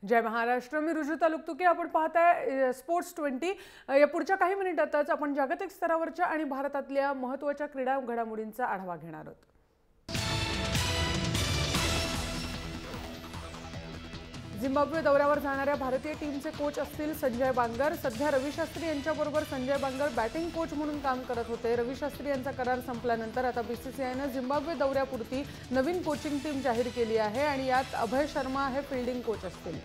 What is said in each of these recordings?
जय महाराष्ट्र. मी रुजुता लुकतुके. आपण पाहताय स्पोर्ट्स 20. या पुढच्या काही मिनिटातच आपण जागतिक स्तरावरच्या आणि भारतातल्या महत्त्वाच्या क्रीडा घडामोडींचा आढावा घेणार आहोत. झिम्बाब्वे दौऱ्यावर जाणाऱ्या भारतीय टीमचे कोच असतील संजय बांगर. सध्या रवी शास्त्री यांच्याबरोबर संजय बांगर बॅटिंग कोच म्हणून काम करत होते. रवी शास्त्री यांचा करार संपल्यानंतर आता बीसीसीआयने झिम्बाब्वे दौऱ्यापुरती नवीन कोचिंग टीम जाहीर केली आहे आणि यात अभय शर्मा हे फील्डिंग कोच असतील.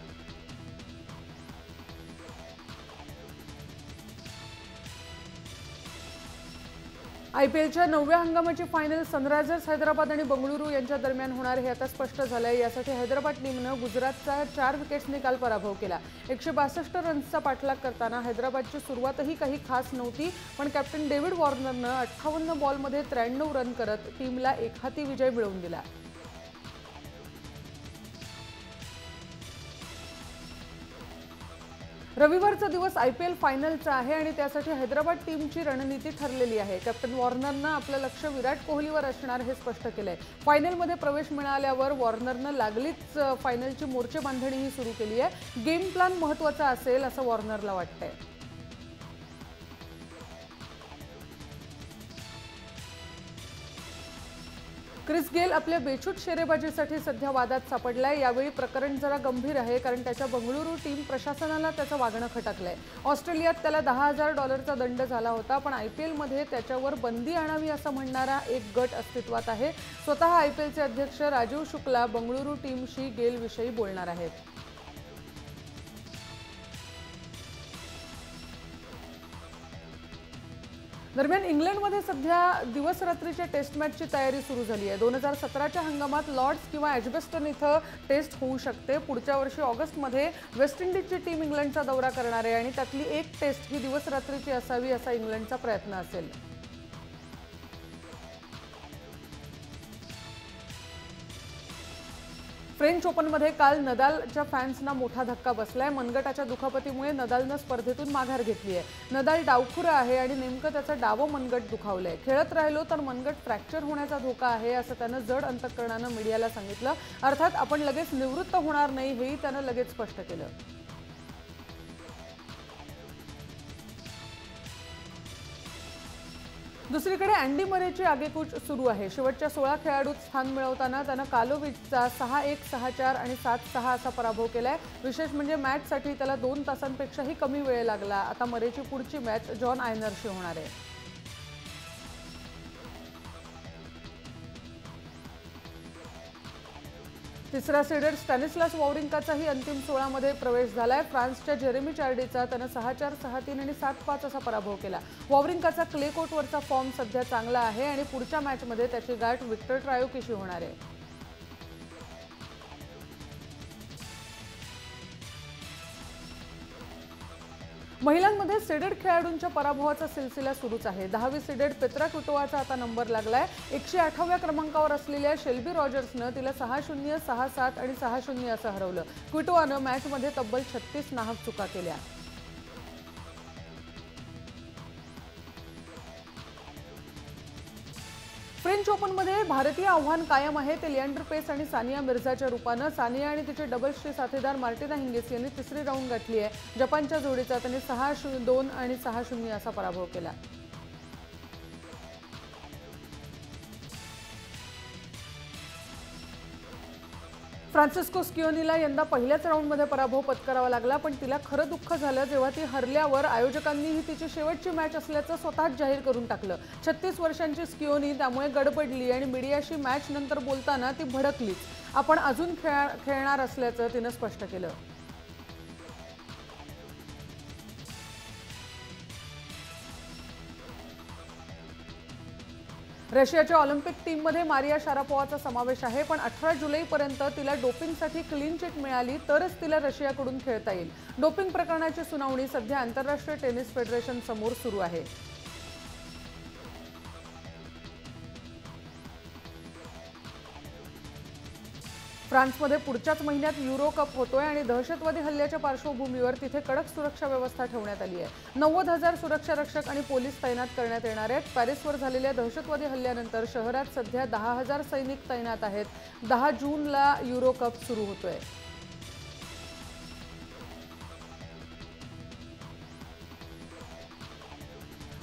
आयपीएलच्या 9व्या हंगामाची फायनल सनरायझर्स हैदराबाद आणि बंगळुरू यांच्या दरम्यान होणार हे आता स्पष्ट झालंय. यासाठी हैदराबाद टीमनं गुजरातचा 4 विकेट्सनी काल पराभव केला. 162 रन्सचा पाठलाग करताना हैदराबादची सुरुवातही काही खास नव्हती, पण कॅप्टन डेव्हिड वॉर्नरनं 58 बॉलमध्ये 93 रन करत टीमला एकहाती विजय मिळवून दिला. रविवारचा दिवस आयपीएल फायनलचा आहे आणि त्यासाठी हैदराबाद टीमची रणनीती ठरलेली आहे. कॅप्टन वॉर्नरनं आपलं लक्ष विराट कोहलीवर असणार हे स्पष्ट केलंय. फायनलमध्ये प्रवेश मिळाल्यावर वॉर्नरनं लागलीच फायनलची मोर्चे बांधणीही सुरू केली आहे. गेम प्लॅन महत्त्वाचा असेल असं वॉर्नरला वाटतंय. क्रिस गेल आपल्या बेछूट शेरेबाजीसाठी सध्या वादात सापडलाय. यावेळी प्रकरण जरा गंभीर आहे, कारण त्याच्या बंगळुरू टीम प्रशासनाला त्याचं वागणं खटकलंय. ऑस्ट्रेलियात त्याला $10,000चा दंड झाला होता, पण आयपीएलमध्ये त्याच्यावर बंदी आणावी असं म्हणणारा एक गट अस्तित्वात आहे. स्वतः आयपीएलचे अध्यक्ष राजीव शुक्ला बंगळुरू टीमशी गेलविषयी बोलणार आहेत. दरम्यान इंग्लंडमध्ये सध्या दिवस रात्रीच्या टेस्ट मॅचची तयारी सुरू झाली आहे. 2017च्या हंगामात लॉर्ड्स किंवा एजबेस्टन इथं टेस्ट होऊ शकते. पुढच्या वर्षी ऑगस्टमध्ये वेस्ट इंडिजची टीम इंग्लंडचा दौरा करणार आहे आणि त्यातली एक टेस्ट ही दिवस रात्रीची असावी असा इंग्लंडचा प्रयत्न असेल. फ्रेंच ओपनमध्ये काल नदालच्या फॅन्सना मोठा धक्का बसलाय. मनगटाच्या दुखापतीमुळे नदालनं स्पर्धेतून माघार घेतली आहे. नदाल डावखुरा आहे आणि नेमकं त्याचं डावं मनगट दुखावलंय. खेळत राहिलो तर मनगट फ्रॅक्चर होण्याचा धोका आहे असं त्यानं जड अंतःकरणानं मीडियाला सांगितलं. अर्थात आपण लगेच निवृत्त होणार नाही हेही त्यानं लगेच स्पष्ट केलं. दुसरीकडे अँडी मरेची आगेकूच सुरू आहे. शेवटच्या 16 खेळाडूत स्थान मिळवताना त्यानं कालोविचचा 6-1, 6-4 आणि 7-6 असा पराभव केलाय. विशेष म्हणजे मॅचसाठी त्याला 2 तासांपेक्षाही कमी वेळ लागला. आता मरेची पुढची मॅच जॉन आयनरशी होणार आहे. तिसरा सीडेड स्टॅनिस्लास वॉवरिंकाचाही अंतिम 16मध्ये प्रवेश झालाय. फ्रान्सच्या जेरेमी चार्डीचा त्यानं 6-4, 6-3 आणि 7-5 असा पराभव केला. वॉवरिंकाचा क्ले कोर्टवरचा फॉर्म सध्या चांगला आहे आणि पुढच्या मॅचमध्ये त्याची गाठ विक्टर ट्रायोकीशी होणार आहे. महिलांमध्ये सीडेड खेळाडूंच्या पराभवाचा सिलसिला सुरूच आहे. 10वी सीडेड पेत्रा क्विटोवाचा आता नंबर लागलाय. 108व्या क्रमांकावर असलेल्या शेल्बी रॉजर्सनं तिला 6-0, 6-7 आणि 6-0 असं हरवलं. क्विटोवानं मॅचमध्ये तब्बल 36 नाहक चुका केल्या. फ्रेंच ओपनमध्ये भारतीय आव्हान कायम आहे ते लिएंडर पेस आणि सानिया मिर्झाच्या रूपानं. सानिया आणि तिचे डबल्सची साथीदार मार्टिना हिंगिस यांनी तिसरी राऊंड गाठली आहे. जपानच्या जोडीचा त्यांनी 6-2 आणि 6-0 असा पराभव केला. फ्रान्सिस्को स्किओनीला यंदा पहिल्याच राऊंडमध्ये पराभव पत्करावा लागला, पण तिला खरं दुःख झालं जेव्हा ती हरल्यावर आयोजकांनी ही तिची शेवटची मॅच असल्याचं स्वतःच जाहीर करून टाकलं. 36 वर्षांची स्किओनी त्यामुळे गडबडली आणि मीडियाशी मॅच नंतर बोलताना ती भडकलीच. आपण अजून खेळणार असल्याचं तिनं स्पष्ट केलं. रशियाच्या ऑलिम्पिक टीममध्ये मारिया शारापोवाचा समावेश आहे, पण 18 जुलैपर्यंत तिला डोपिंगसाठी क्लीन चिट मिळाली तरच तिला रशियाकडून खेळता येईल. डोपिंग प्रकरणाची सुनावणी सध्या आंतरराष्ट्रीय टेनिस फेडरेशन समोर सुरू आहे. फ्रान्समध्ये पुढच्याच महिन्यात युरो कप होतोय आणि दहशतवादी हल्ल्याच्या पार्श्वभूमीवर तिथे कडक सुरक्षा व्यवस्था ठेवण्यात आली आहे. 90,000 सुरक्षा रक्षक आणि पोलीस तैनात करण्यात येणार आहेत. पॅरिसवर झालेल्या दहशतवादी हल्ल्यानंतर शहरात सध्या 10,000 सैनिक तैनात आहेत. 10 जूनला युरो कप सुरू होतोय.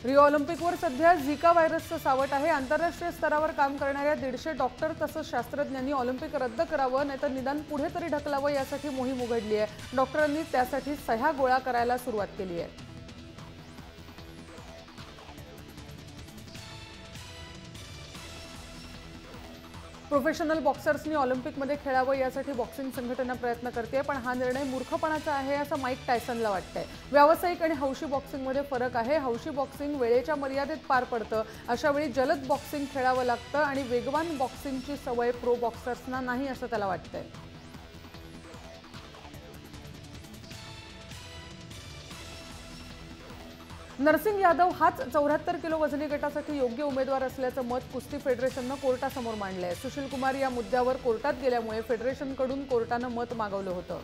रिओ ऑलिम्पिकवर सध्या झिका व्हायरसचं सावट आहे. आंतरराष्ट्रीय स्तरावर काम करणाऱ्या 150 डॉक्टर तसंच शास्त्रज्ञांनी ऑलिम्पिक रद्द करावं नाहीतर निदान पुढे तरी ढकलावं यासाठी मोहीम उघडली आहे. डॉक्टरांनी त्यासाठी सह्या गोळा करायला सुरुवात केली आहे. प्रोफेशनल बॉक्सर्सनी ऑलिम्पिकमध्ये खेळावं यासाठी बॉक्सिंग संघटना प्रयत्न करते, पण हा निर्णय मूर्खपणाचा आहे असं माईक टायसनला वाटतंय. व्यावसायिक आणि हौशी बॉक्सिंगमध्ये फरक आहे. हौशी बॉक्सिंग वेळेच्या मर्यादेत पार पडतं. अशावेळी जलद बॉक्सिंग खेळावं लागतं आणि वेगवान बॉक्सिंगची सवय प्रो बॉक्सर्सना नाही असं त्याला वाटतंय. नरसिंग यादव हाच 74 किलो वजनी गटासाठी योग्य उमेदवार असल्याचं मत कुस्ती फेडरेशननं कोर्टासमोर मांडलंय. सुशील कुमार या मुद्द्यावर कोर्टात गेल्यामुळे फेडरेशनकडून कोर्टानं मत मागवलं होतं.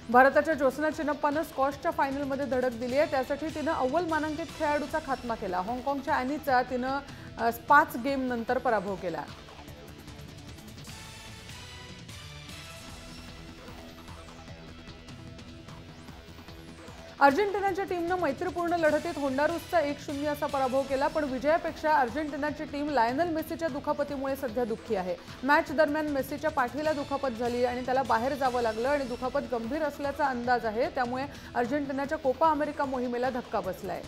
भारताच्या ज्योत्सना चिन्नप्पानं स्क्वॉशच्या फायनलमध्ये धडक दिली आहे. त्यासाठी तिनं अव्वल मानांकित खेळाडूचा खात्मा केला. हाँगकाँगच्या अॅनीचा तिनं 5 गेम नंतर पराभव केला. अर्जेंटिनाच्या टीमनं मैत्रीपूर्ण लढतीत होंडारुसचा 1-0 असा पराभव केला, पण विजयापेक्षा अर्जेंटिनाची टीम लायनल मेसीच्या दुखापतीमुळे सध्या दुःखी आहे. मॅच दरम्यान मेसीच्या पाठीला दुखापत झाली आणि त्याला बाहेर जावं लागलं आणि दुखापत गंभीर असल्याचा अंदाज आहे. त्यामुळे अर्जेंटिनाच्या कोपा अमेरिका मोहिमेला धक्का बसलाय.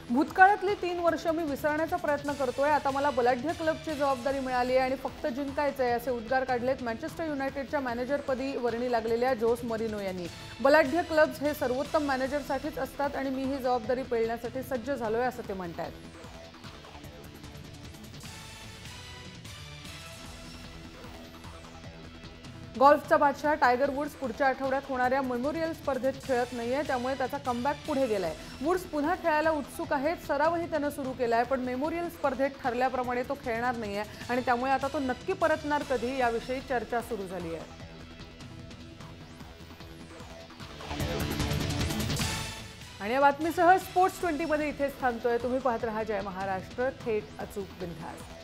भूतकाळातली 3 वर्ष मी विसरण्याचा प्रयत्न करतोय. आता मला बलाढ्य क्लबची जबाबदारी मिळाली आहे आणि फक्त जिंकायचंय असे उद्गार काढलेत मँचेस्टर युनायटेडच्या मॅनेजरपदी वर्णी लागलेल्या जोस मरिनो यांनी. बलाढ्य क्लब्स हे सर्वोत्तम मॅनेजरसाठीच असतात आणि मी ही जबाबदारी पेलण्यासाठी सज्ज झालोय असं ते म्हणतात. गॉल्फचा बादशाह टायगर वुड्स पुढच्या आठवड्यात होणाऱ्या मेमोरियल स्पर्धेत खेळत नाहीये, त्यामुळे त्याचा कमबॅक पुढे गेलाय. वुड्स पुन्हा खेळायला उत्सुक आहेत. सरावही त्यानं सुरू केलाय, पण मेमोरियल स्पर्धेत ठरल्याप्रमाणे तो खेळणार नाहीये आणि त्यामुळे आता तो नक्की परतणार कधी याविषयी चर्चा सुरू झाली आहे. आणि या बातमीसह स्पोर्ट्स 20 मध्ये इथेच थांबतोय. तुम्ही पाहत रहा जय महाराष्ट्र, थेट अचूक बिनधास्त.